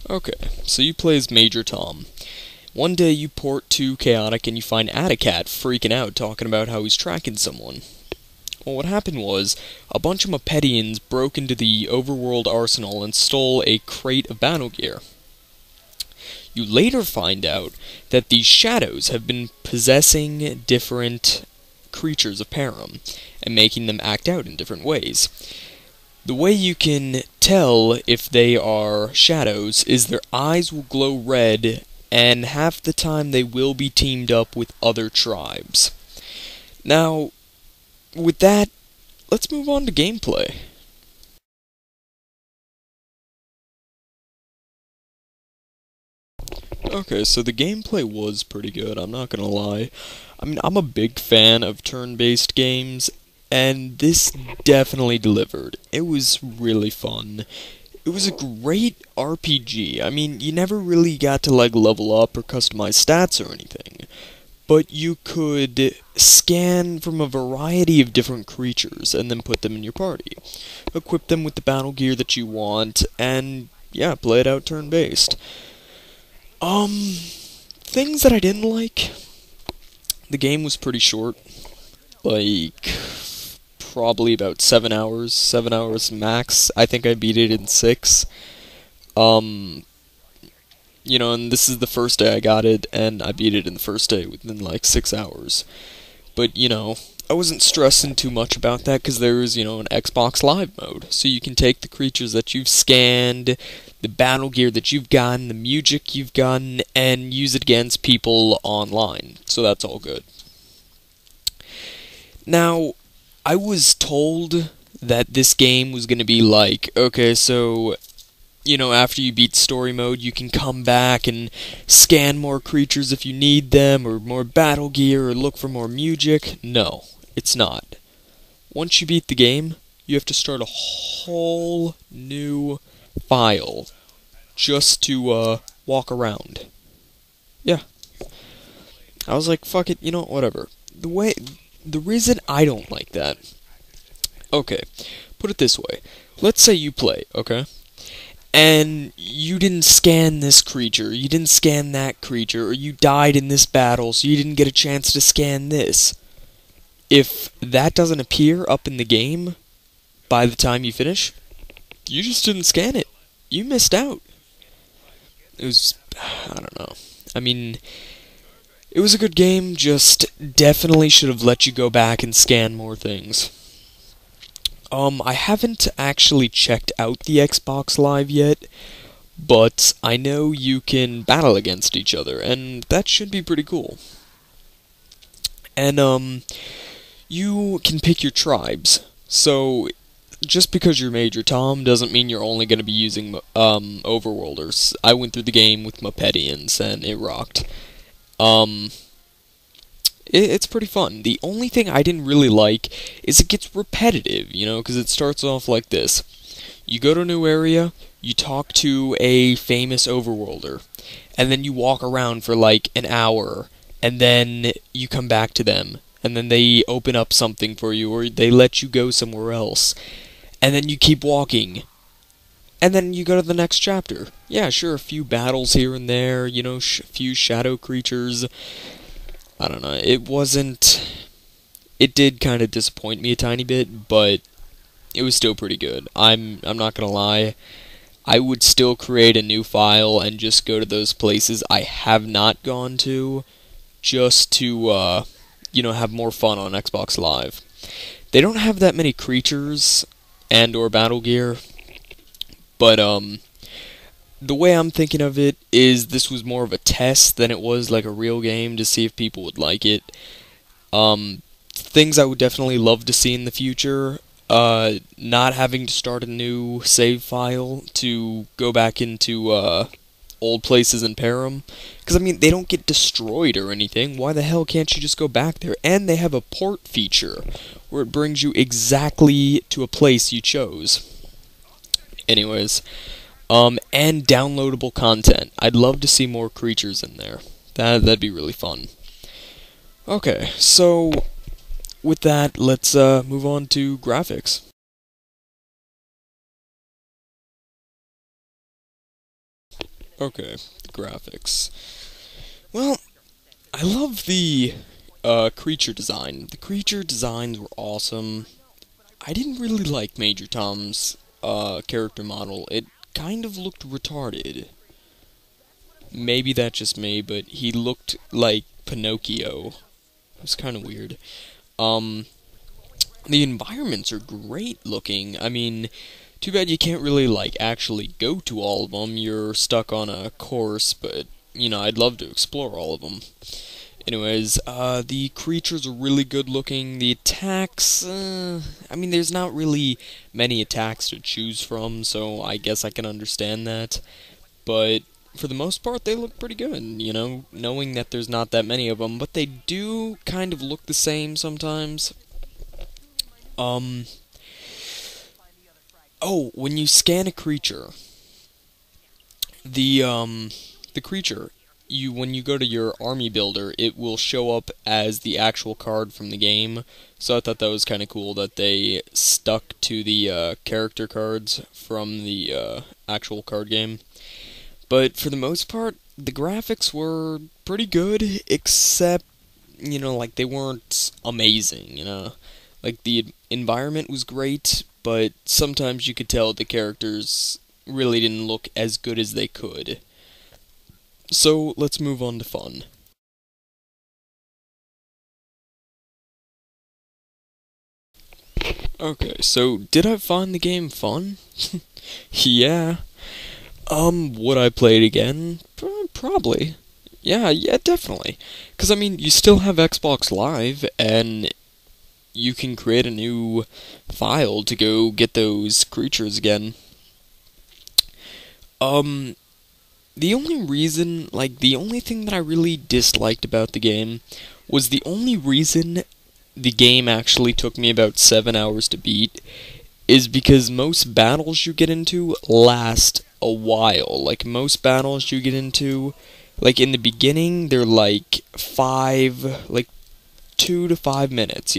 Okay, so you play as Major Tom. One day you port to Chaotic and you find Atacat freaking out talking about how he's tracking someone. Well, what happened was, a bunch of Mopedians broke into the overworld arsenal and stole a crate of battle gear. You later find out that these shadows have been possessing different creatures of Param, and making them act out in different ways. The way you can tell if they are shadows is their eyes will glow red, and half the time they will be teamed up with other tribes. Now, with that, let's move on to gameplay. Okay, so the gameplay was pretty good, I'm not gonna lie. I mean, I'm a big fan of turn-based games, and this definitely delivered. It was really fun. It was a great RPG. I mean, you never really got to, like, level up or customize stats or anything, but you could scan from a variety of different creatures and then put them in your party. Equip them with the battle gear that you want, and, yeah, play it out turn-based. Things that I didn't like. The game was pretty short. Like, probably about 7 hours max. I think I beat it in 6. And this is the first day I got it, and I beat it in the first day within like 6 hours. But, I wasn't stressing too much about that because there's, an Xbox Live mode. So you can take the creatures that you've scanned, the battle gear that you've gotten, the music you've gotten, and use it against people online. So that's all good. Now, I was told that this game was going to be like, okay, so, after you beat story mode, you can come back and scan more creatures if you need them, or more battle gear, or look for more music. No, it's not. Once you beat the game, you have to start a whole new file just to, walk around. Yeah. I was like, fuck it, whatever. The reason I don't like that... Okay, put it this way. Let's say you play, okay? And you didn't scan this creature, you didn't scan that creature, or you died in this battle, so you didn't get a chance to scan this. If that doesn't appear up in the game by the time you finish, you just didn't scan it. You missed out. It was... I don't know. I mean... It was a good game, just definitely should have let you go back and scan more things. I haven't actually checked out the Xbox Live yet, but I know you can battle against each other, and that should be pretty cool. And, you can pick your tribes, so just because you're Major Tom doesn't mean you're only going to be using, Overworlders. I went through the game with Mopedians, and it rocked. It's pretty fun. The only thing I didn't really like is it gets repetitive, because it starts off like this. You go to a new area, you talk to a famous overworlder, and then you walk around for like an hour, and then you come back to them, and then they open up something for you, or they let you go somewhere else, and then you keep walking. And then you go to the next chapter. Yeah, sure, a few battles here and there, a few shadow creatures. I don't know, it did kind of disappoint me a tiny bit, but it was still pretty good. I'm not gonna lie, I would still create a new file and just go to those places I have not gone to, just to, have more fun on Xbox Live. They don't have that many creatures and or battle gear, but, the way I'm thinking of it is this was more of a test than it was like a real game to see if people would like it. Things I would definitely love to see in the future, not having to start a new save file to go back into, old places and pair them. Because, I mean, they don't get destroyed or anything. Why the hell can't you just go back there? And they have a port feature, where it brings you exactly to a place you chose. Anyways... and downloadable content. I'd love to see more creatures in there. That'd be really fun. Okay, so with that, let's move on to graphics. Okay, the graphics. Well, I love the creature design. The creature designs were awesome. I didn't really like Major Tom's character model. It kind of looked retarded. Maybe that's just me, but he looked like Pinocchio. It was kind of weird. Um, the environments are great looking. I mean, too bad you can't really, like, actually go to all of them. You're stuck on a course, but, I'd love to explore all of them. Anyways, the creatures are really good looking. The attacks, I mean, there's not really many attacks to choose from, so I guess I can understand that. But for the most part, they look pretty good, knowing that there's not that many of them, but they do kind of look the same sometimes. Um, oh, when you scan a creature, the creature, when you go to your army builder, it will show up as the actual card from the game. So I thought that was kind of cool that they stuck to the character cards from the actual card game. But for the most part, the graphics were pretty good, except, like, they weren't amazing. Like, the environment was great, but sometimes you could tell the characters really didn't look as good as they could. So, let's move on to fun. Okay, so did I find the game fun? Yeah. Would I play it again? Probably. Yeah, definitely. Because, I mean, you still have Xbox Live, and you can create a new file to go get those creatures again. Um, the only reason, like, the only thing that I really disliked about the game was the only reason the game actually took me about 7 hours to beat is because most battles you get into last a while. Like, most battles you get into, like, in the beginning, they're like 2 to 5 minutes.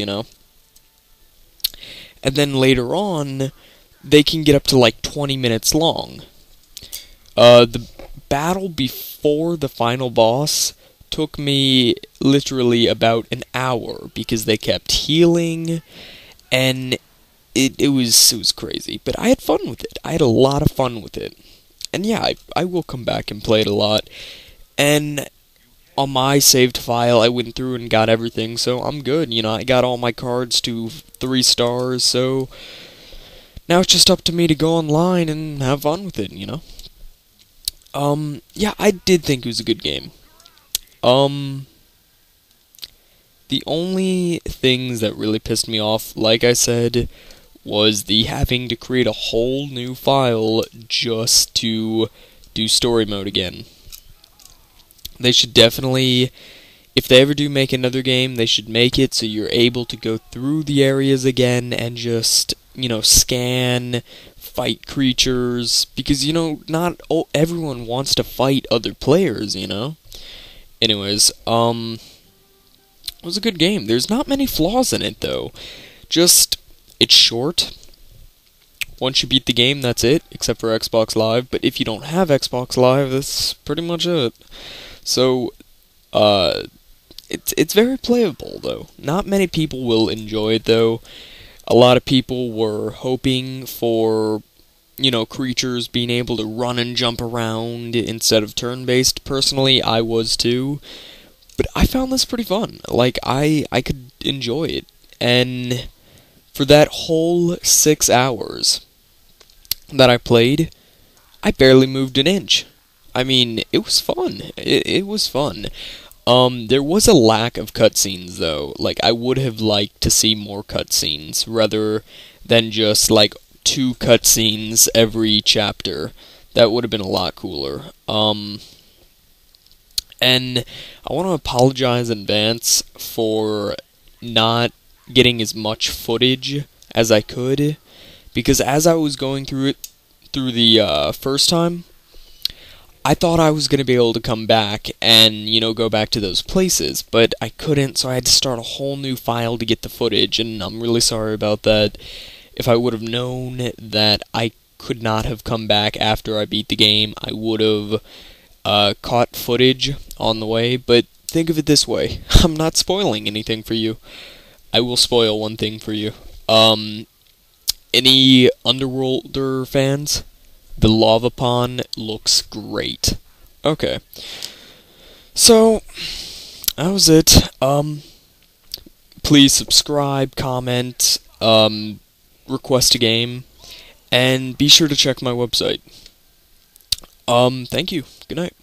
And then later on, they can get up to like 20 minutes long. The battle before the final boss took me literally about an hour because they kept healing, and it was crazy. But I had fun with it. I had a lot of fun with it. And yeah, I will come back and play it a lot. And on my saved file, I went through and got everything, so I'm good. I got all my cards to 3 stars, so now it's just up to me to go online and have fun with it. Yeah, I did think it was a good game. The only things that really pissed me off, like I said, was the having to create a whole new file just to do story mode again. They should definitely, if they ever do make another game, they should make it so you're able to go through the areas again and just, scan, fight creatures, because, not everyone wants to fight other players. Anyways, it was a good game. There's not many flaws in it, though. Just, it's short. Once you beat the game, that's it, except for Xbox Live. But if you don't have Xbox Live, that's pretty much it. So, it's very playable, though. Not many people will enjoy it, though. A lot of people were hoping for, creatures being able to run and jump around instead of turn-based. Personally, I was too. But I found this pretty fun. Like, I could enjoy it. And for that whole 6 hours that I played, I barely moved an inch. I mean, it was fun. It was fun. There was a lack of cutscenes, though. Like, I would have liked to see more cutscenes, rather than just, like, 2 cutscenes every chapter. That would have been a lot cooler. And I want to apologize in advance for not getting as much footage as I could, because as I was going through the first time, I thought I was going to be able to come back and, go back to those places, but I couldn't, so I had to start a whole new file to get the footage, and I'm really sorry about that. If I would have known that I could not have come back after I beat the game, I would have caught footage on the way, but think of it this way. I'm not spoiling anything for you. I will spoil one thing for you. Any Underworlder fans? The lava pond looks great. Okay. So, that was it. Please subscribe, comment, request a game, and be sure to check my website. Thank you. Good night.